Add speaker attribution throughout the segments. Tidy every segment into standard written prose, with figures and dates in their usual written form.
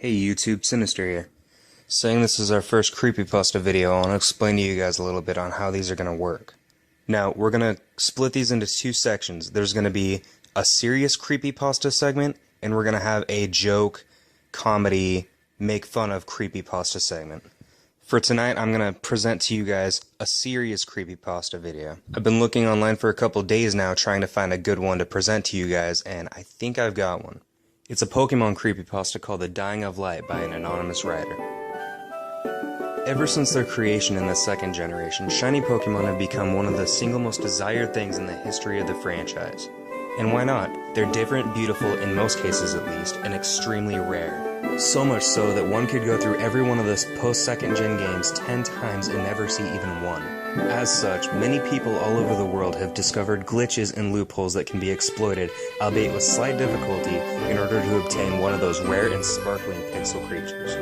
Speaker 1: Hey YouTube, Sinister here. Saying this is our first Creepypasta video, I want to explain to you guys a little bit on how these are going to work. Now, we're going to split these into two sections. There's going to be a serious Creepypasta segment, and we're going to have a joke, comedy, make fun of Creepypasta segment. For tonight, I'm going to present to you guys a serious Creepypasta video. I've been looking online for a couple days now trying to find a good one to present to you guys, and I think I've got one. It's a Pokemon creepypasta called The Dying of Light by an anonymous writer. Ever since their creation in the second generation, shiny Pokemon have become one of the single most desired things in the history of the franchise. And why not? They're different, beautiful, in most cases at least, and extremely rare. So much so that one could go through every one of the post-second gen games 10 times and never see even one. As such, many people all over the world have discovered glitches and loopholes that can be exploited, albeit with slight difficulty, in order to obtain one of those rare and sparkling pixel creatures.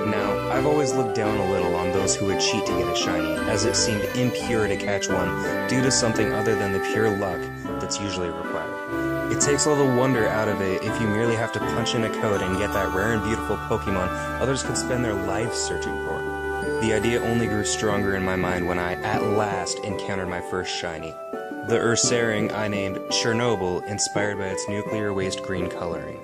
Speaker 1: Now, I've always looked down a little on those who would cheat to get a shiny, as it seemed impure to catch one due to something other than the pure luck that's usually required. It takes all the wonder out of it if you merely have to punch in a code and get that rare and beautiful Pokemon others could spend their lives searching for. The idea only grew stronger in my mind when I, at last, encountered my first shiny. The Ursaring I named Chernobyl, inspired by its nuclear waste green coloring.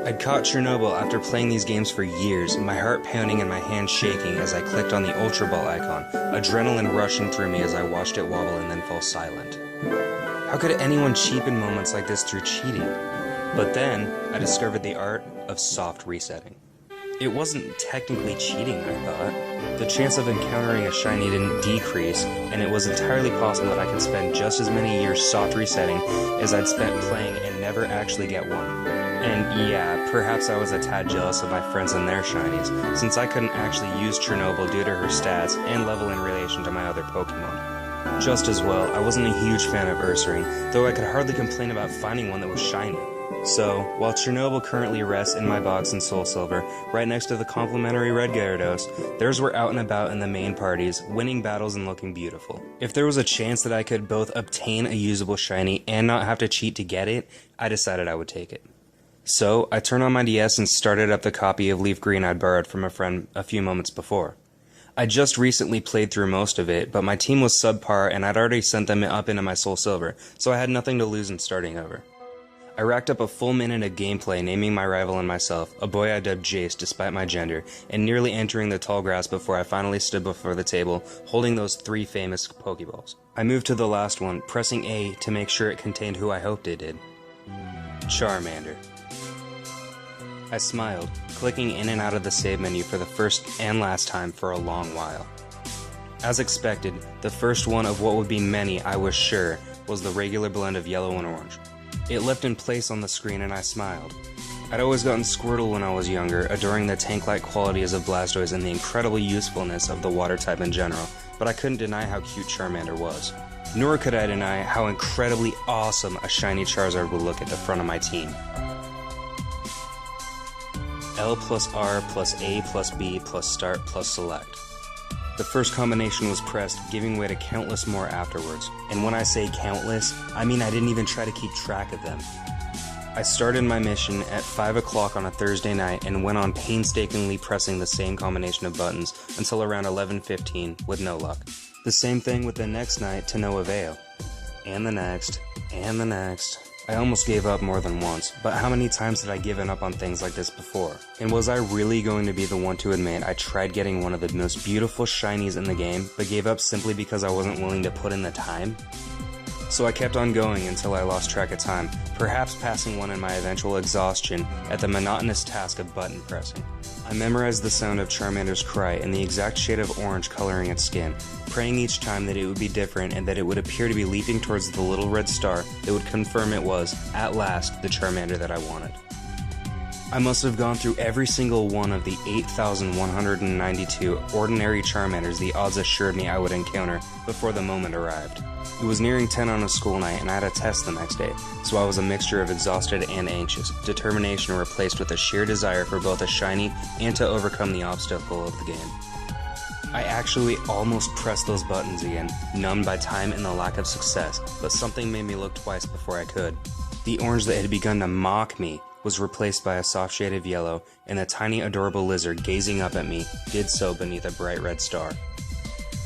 Speaker 1: I'd caught Chernobyl after playing these games for years, my heart pounding and my hands shaking as I clicked on the Ultra Ball icon, adrenaline rushing through me as I watched it wobble and then fall silent. How could anyone cheapen moments like this through cheating? But then, I discovered the art of soft resetting. It wasn't technically cheating, I thought. The chance of encountering a shiny didn't decrease, and it was entirely possible that I could spend just as many years soft resetting as I'd spent playing and never actually get one. And yeah, perhaps I was a tad jealous of my friends and their shinies, since I couldn't actually use Chernobyl due to her stats and level in relation to my other Pokemon. Just as well, I wasn't a huge fan of Ursaring, though I could hardly complain about finding one that was shiny. So, while Chernobyl currently rests in my box in Soul Silver, right next to the complimentary Red Gyarados, theirs were out and about in the main parties, winning battles and looking beautiful. If there was a chance that I could both obtain a usable shiny and not have to cheat to get it, I decided I would take it. So, I turned on my DS and started up the copy of Leaf Green I'd borrowed from a friend a few moments before. I just recently played through most of it, but my team was subpar and I'd already sent them up into my Soul Silver, so I had nothing to lose in starting over. I racked up a full minute of gameplay naming my rival and myself, a boy I dubbed Jace despite my gender, and nearly entering the tall grass before I finally stood before the table, holding those 3 famous Pokeballs. I moved to the last one, pressing A to make sure it contained who I hoped it did. Charmander. I smiled, clicking in and out of the save menu for the first and last time for a long while. As expected, the first one of what would be many, I was sure, was the regular blend of yellow and orange. It left in place on the screen and I smiled. I'd always gotten Squirtle when I was younger, adoring the tank-like qualities of Blastoise and the incredible usefulness of the water type in general, but I couldn't deny how cute Charmander was. Nor could I deny how incredibly awesome a shiny Charizard would look at the front of my team. L plus R plus A plus B plus start plus select. The first combination was pressed, giving way to countless more afterwards. And when I say countless, I mean I didn't even try to keep track of them. I started my mission at 5 o'clock on a Thursday night and went on painstakingly pressing the same combination of buttons until around 11:15 with no luck. The same thing with the next night to no avail. And the next, and the next. I almost gave up more than once, but how many times had I given up on things like this before? And was I really going to be the one to admit I tried getting one of the most beautiful shinies in the game, but gave up simply because I wasn't willing to put in the time? So I kept on going until I lost track of time, perhaps passing one in my eventual exhaustion at the monotonous task of button pressing. I memorized the sound of Charmander's cry and the exact shade of orange coloring its skin, praying each time that it would be different and that it would appear to be leaping towards the little red star that would confirm it was, at last, the Charmander that I wanted. I must have gone through every single one of the 8,192 ordinary Charmanders the odds assured me I would encounter before the moment arrived. It was nearing 10 on a school night and I had a test the next day, so I was a mixture of exhausted and anxious, determination replaced with a sheer desire for both a shiny and to overcome the obstacle of the game. I actually almost pressed those buttons again, numbed by time and the lack of success, but something made me look twice before I could. The orange that had begun to mock me was replaced by a soft shade of yellow, and the tiny adorable lizard gazing up at me did so beneath a bright red star.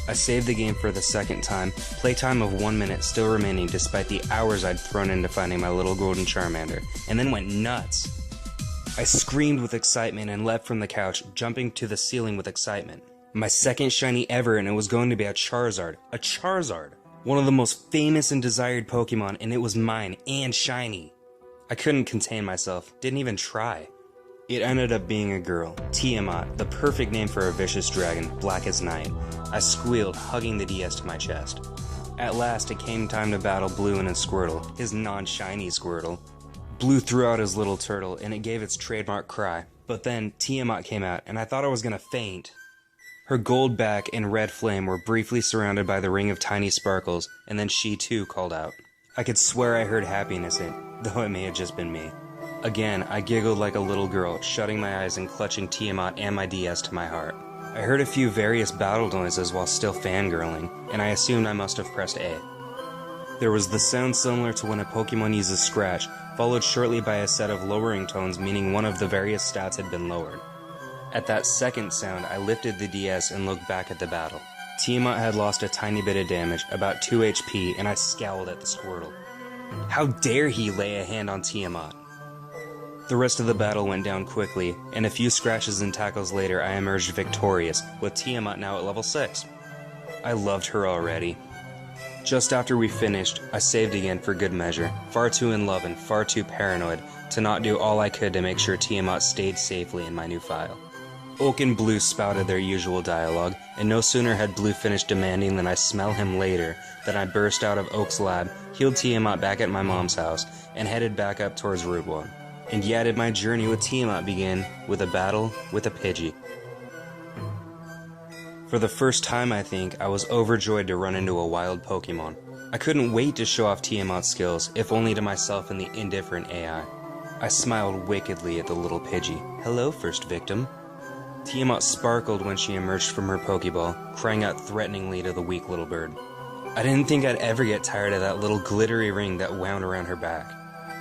Speaker 1: I saved the game for the second time, playtime of 1 minute still remaining despite the hours I'd thrown into finding my little golden Charmander, and then went nuts. I screamed with excitement and leapt from the couch, jumping to the ceiling with excitement. My second shiny ever, and it was going to be a Charizard. A Charizard! One of the most famous and desired Pokemon, and it was mine, and shiny. I couldn't contain myself, didn't even try. It ended up being a girl, Tiamat, the perfect name for a vicious dragon, black as night. I squealed, hugging the DS to my chest. At last, it came time to battle Blue and his Squirtle, his non-shiny Squirtle. Blue threw out his little turtle, and it gave its trademark cry. But then, Tiamat came out, and I thought I was gonna faint. Her gold back and red flame were briefly surrounded by the ring of tiny sparkles, and then she too called out. I could swear I heard happiness in it, though it may have just been me. Again, I giggled like a little girl, shutting my eyes and clutching Tiamat and my DS to my heart. I heard a few various battle noises while still fangirling, and I assumed I must have pressed A. There was the sound similar to when a Pokemon uses Scratch, followed shortly by a set of lowering tones meaning one of the various stats had been lowered. At that second sound, I lifted the DS and looked back at the battle. Tiamat had lost a tiny bit of damage, about 2 HP, and I scowled at the Squirtle. How dare he lay a hand on Tiamat? The rest of the battle went down quickly, and a few scratches and tackles later I emerged victorious, with Tiamat now at level 6. I loved her already. Just after we finished, I saved again for good measure, far too in love and far too paranoid to not do all I could to make sure Tiamat stayed safely in my new file. Oak and Blue spouted their usual dialogue, and no sooner had Blue finished demanding that I smell him later than I burst out of Oak's lab, healed Tiamat back at my mom's house, and headed back up towards Route 1. And yet did my journey with Tiamat begin with a battle with a Pidgey. For the first time, I think, I was overjoyed to run into a wild Pokemon. I couldn't wait to show off Tiamat's skills, if only to myself and the indifferent AI. I smiled wickedly at the little Pidgey. Hello, first victim. Tiamat sparkled when she emerged from her Pokeball, crying out threateningly to the weak little bird. I didn't think I'd ever get tired of that little glittery ring that wound around her back.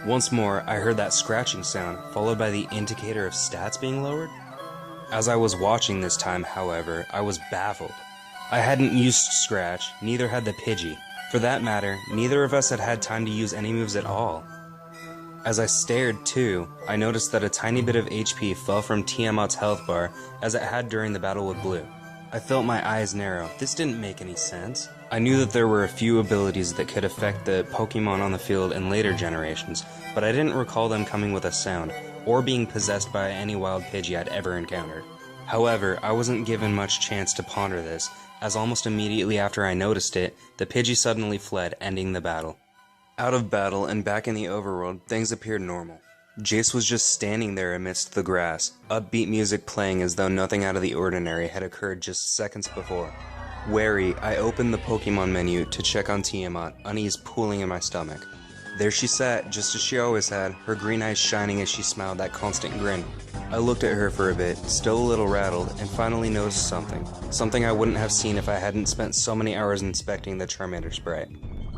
Speaker 1: Once more, I heard that scratching sound, followed by the indicator of stats being lowered. As I was watching this time, however, I was baffled. I hadn't used Scratch, neither had the Pidgey. For that matter, neither of us had had time to use any moves at all. As I stared, too, I noticed that a tiny bit of HP fell from Tiamat's health bar, as it had during the battle with Blue. I felt my eyes narrow. This didn't make any sense. I knew that there were a few abilities that could affect the Pokemon on the field in later generations, but I didn't recall them coming with a sound, or being possessed by any wild Pidgey I'd ever encountered. However, I wasn't given much chance to ponder this, as almost immediately after I noticed it, the Pidgey suddenly fled, ending the battle. Out of battle and back in the overworld, things appeared normal. Jace was just standing there amidst the grass, upbeat music playing as though nothing out of the ordinary had occurred just seconds before. Wary, I opened the Pokemon menu to check on Tiamat, unease pooling in my stomach. There she sat, just as she always had, her green eyes shining as she smiled that constant grin. I looked at her for a bit, still a little rattled, and finally noticed something. Something I wouldn't have seen if I hadn't spent so many hours inspecting the Charmander sprite.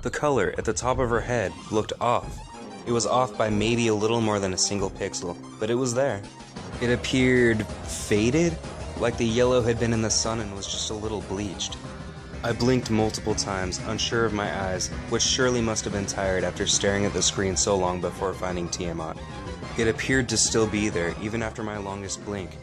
Speaker 1: The color at the top of her head looked off. It was off by maybe a little more than a single pixel, but it was there. It appeared faded, like the yellow had been in the sun and was just a little bleached. I blinked multiple times, unsure of my eyes, which surely must have been tired after staring at the screen so long before finding Tiamat. It appeared to still be there, even after my longest blink.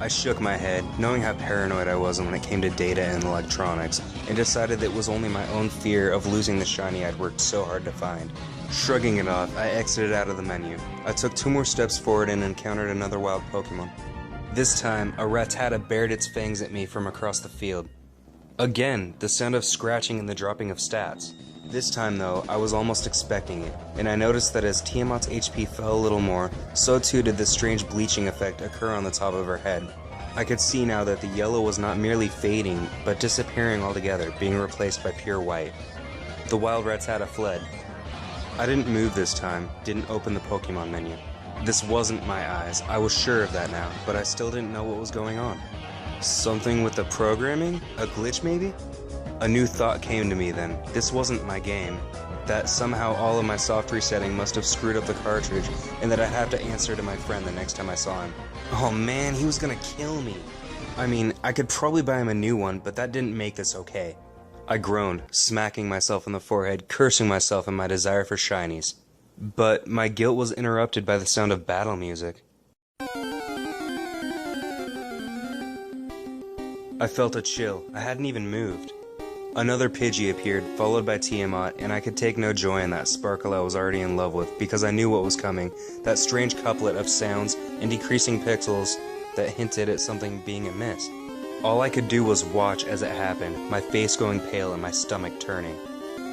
Speaker 1: I shook my head, knowing how paranoid I was when it came to data and electronics, and decided that it was only my own fear of losing the shiny I'd worked so hard to find. Shrugging it off, I exited out of the menu. I took 2 more steps forward and encountered another wild Pokemon. This time, a Rattata bared its fangs at me from across the field. Again, the sound of scratching and the dropping of stats. This time though, I was almost expecting it, and I noticed that as Tiamat's HP fell a little more, so too did the strange bleaching effect occur on the top of her head. I could see now that the yellow was not merely fading, but disappearing altogether, being replaced by pure white. The wild Rattata fled. I didn't move this time, didn't open the Pokemon menu. This wasn't my eyes, I was sure of that now, but I still didn't know what was going on. Something with the programming? A glitch maybe? A new thought came to me then. This wasn't my game. that somehow all of my soft resetting must have screwed up the cartridge, and that I'd have to answer to my friend the next time I saw him. Oh man, he was gonna kill me. I mean, I could probably buy him a new one, but that didn't make this okay. I groaned, smacking myself on the forehead, cursing myself and my desire for shinies. But my guilt was interrupted by the sound of battle music. I felt a chill. I hadn't even moved. Another Pidgey appeared, followed by Tiamat, and I could take no joy in that sparkle I was already in love with, because I knew what was coming, that strange couplet of sounds and decreasing pixels that hinted at something being amiss. All I could do was watch as it happened, my face going pale and my stomach turning.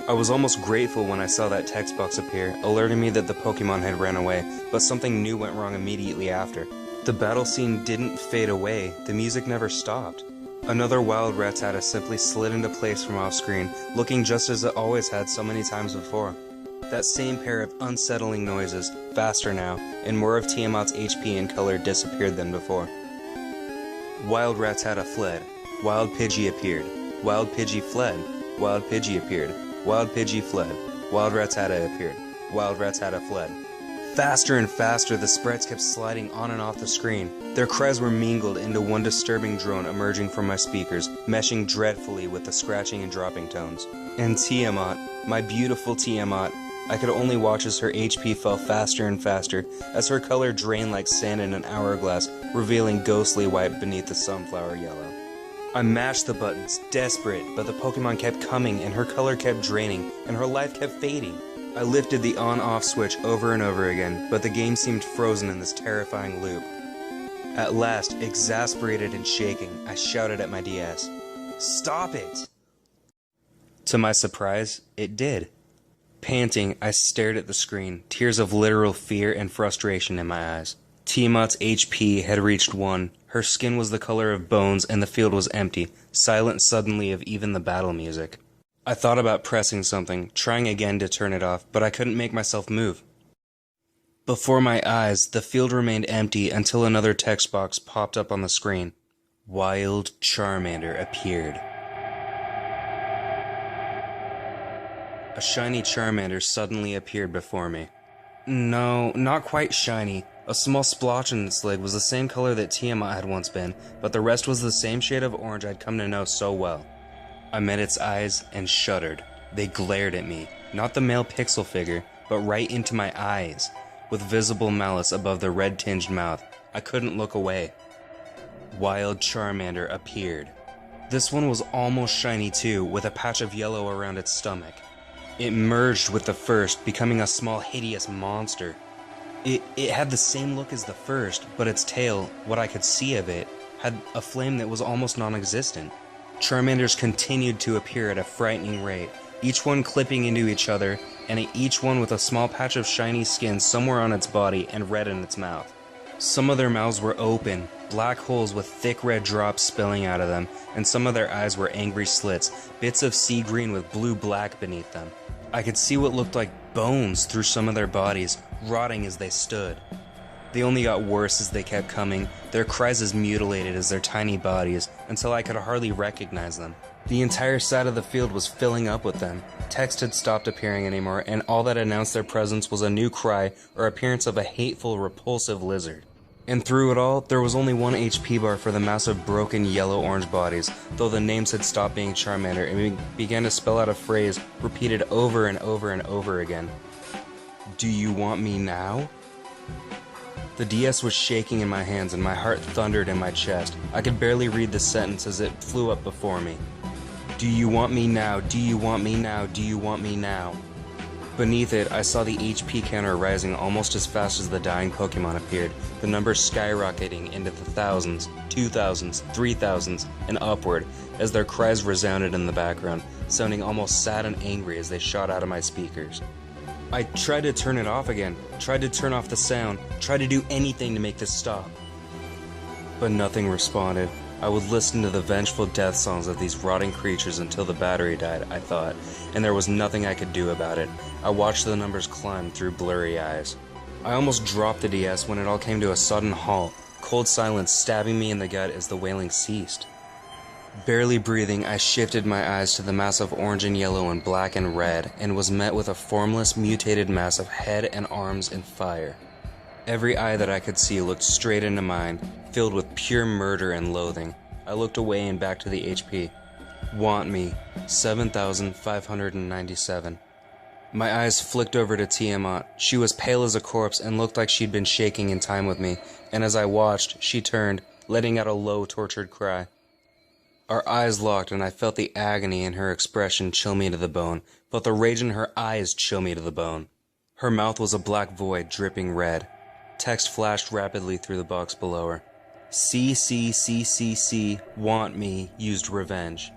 Speaker 1: I was almost grateful when I saw that text box appear, alerting me that the Pokemon had ran away, but something new went wrong immediately after. The battle scene didn't fade away, the music never stopped. Another wild Rattata simply slid into place from off-screen, looking just as it always had so many times before. That same pair of unsettling noises, faster now, and more of Tiamat's HP and color disappeared than before. Wild Rattata fled. Wild Pidgey appeared. Wild Pidgey fled. Wild Pidgey appeared. Wild Pidgey fled. Wild Rattata appeared. Wild Rattata fled. Faster and faster, the sprites kept sliding on and off the screen. Their cries were mingled into one disturbing drone emerging from my speakers, meshing dreadfully with the scratching and dropping tones. And Tiamat, my beautiful Tiamat, I could only watch as her HP fell faster and faster, as her color drained like sand in an hourglass, revealing ghostly white beneath the sunflower yellow. I mashed the buttons, desperate, but the Pokemon kept coming and her color kept draining, and her life kept fading. I lifted the on-off switch over and over again, but the game seemed frozen in this terrifying loop. At last, exasperated and shaking, I shouted at my DS, "Stop it!" To my surprise, it did. Panting, I stared at the screen, tears of literal fear and frustration in my eyes. Tiamat's HP had reached 1, her skin was the color of bones and the field was empty, silent suddenly of even the battle music. I thought about pressing something, trying again to turn it off, but I couldn't make myself move. Before my eyes, the field remained empty until another text box popped up on the screen. Wild Charmander appeared. A shiny Charmander suddenly appeared before me. No, not quite shiny. A small splotch in its leg was the same color that Tiamat had once been, but the rest was the same shade of orange I'd come to know so well. I met its eyes and shuddered. They glared at me, not the male pixel figure, but right into my eyes, with visible malice above the red-tinged mouth. I couldn't look away. Wild Charmander appeared. This one was almost shiny too, with a patch of yellow around its stomach. It merged with the first, becoming a small, hideous monster. It had the same look as the first, but its tail, what I could see of it, had a flame that was almost non-existent. Charmanders continued to appear at a frightening rate, each one clipping into each other, and each one with a small patch of shiny skin somewhere on its body and red in its mouth. Some of their mouths were open, black holes with thick red drops spilling out of them, and some of their eyes were angry slits, bits of sea green with blue-black beneath them. I could see what looked like bones through some of their bodies, rotting as they stood. They only got worse as they kept coming, their cries as mutilated as their tiny bodies, until I could hardly recognize them. The entire side of the field was filling up with them. Text had stopped appearing anymore, and all that announced their presence was a new cry or appearance of a hateful, repulsive lizard. And through it all, there was only one HP bar for the massive broken yellow-orange bodies, though the names had stopped being Charmander and began to spell out a phrase repeated over and over and over again. "Do you want me now?" The DS was shaking in my hands and my heart thundered in my chest. I could barely read the sentence as it flew up before me. "Do you want me now? Do you want me now? Do you want me now?" Beneath it, I saw the HP counter rising almost as fast as the dying Pokemon appeared, the numbers skyrocketing into the thousands, 2,000s, 3,000s, and upward as their cries resounded in the background, sounding almost sad and angry as they shot out of my speakers. I tried to turn it off again, tried to turn off the sound, tried to do anything to make this stop. But nothing responded. I would listen to the vengeful death songs of these rotting creatures until the battery died, I thought, and there was nothing I could do about it. I watched the numbers climb through blurry eyes. I almost dropped the DS when it all came to a sudden halt, cold silence stabbing me in the gut as the wailing ceased. Barely breathing, I shifted my eyes to the mass of orange and yellow and black and red, and was met with a formless, mutated mass of head and arms and fire. Every eye that I could see looked straight into mine, filled with pure murder and loathing. I looked away and back to the HP. Want me, 7,597. My eyes flicked over to Tiamat. She was pale as a corpse and looked like she'd been shaking in time with me, and as I watched, she turned, letting out a low, tortured cry. Our eyes locked, and I felt the agony in her expression chill me to the bone, felt the rage in her eyes chill me to the bone. Her mouth was a black void, dripping red. Text flashed rapidly through the box below her. CCCCC, want me, used revenge.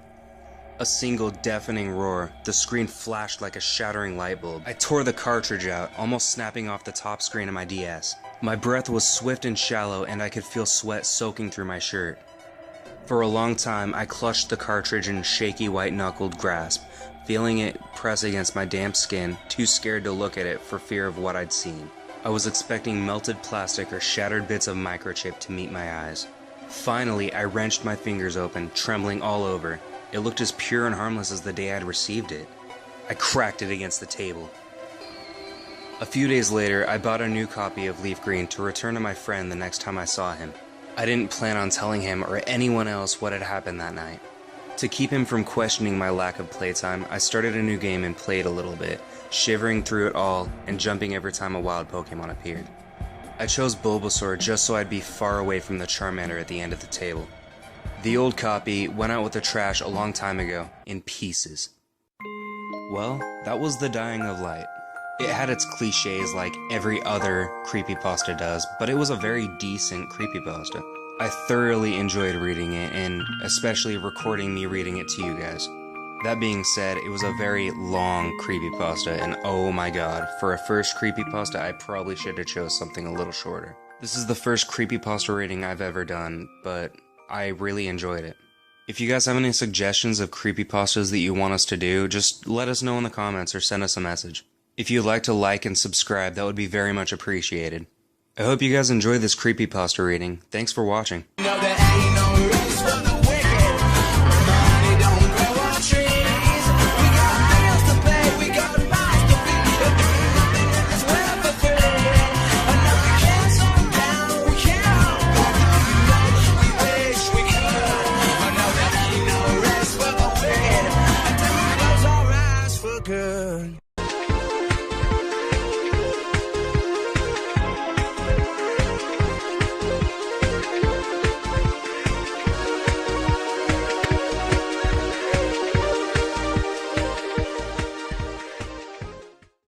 Speaker 1: A single deafening roar, the screen flashed like a shattering light bulb. I tore the cartridge out, almost snapping off the top screen of my DS. My breath was swift and shallow, and I could feel sweat soaking through my shirt. For a long time, I clutched the cartridge in a shaky white-knuckled grasp, feeling it press against my damp skin, too scared to look at it for fear of what I'd seen. I was expecting melted plastic or shattered bits of microchip to meet my eyes. Finally, I wrenched my fingers open, trembling all over. It looked as pure and harmless as the day I'd received it. I cracked it against the table. A few days later, I bought a new copy of Leaf Green to return to my friend the next time I saw him. I didn't plan on telling him or anyone else what had happened that night. To keep him from questioning my lack of playtime, I started a new game and played a little bit, shivering through it all and jumping every time a wild Pokemon appeared. I chose Bulbasaur just so I'd be far away from the Charmander at the end of the table. The old copy went out with the trash a long time ago, in pieces. Well, that was The Dying of Light. It had its cliches like every other creepypasta does, but it was a very decent creepypasta. I thoroughly enjoyed reading it, and especially recording me reading it to you guys. That being said, it was a very long creepypasta, and oh my god, for a first creepypasta I probably should have chose something a little shorter. This is the first creepypasta rating I've ever done, but I really enjoyed it. If you guys have any suggestions of creepypastas that you want us to do, just let us know in the comments or send us a message. If you'd like to like and subscribe, that would be very much appreciated. I hope you guys enjoyed this creepypasta reading. Thanks for watching.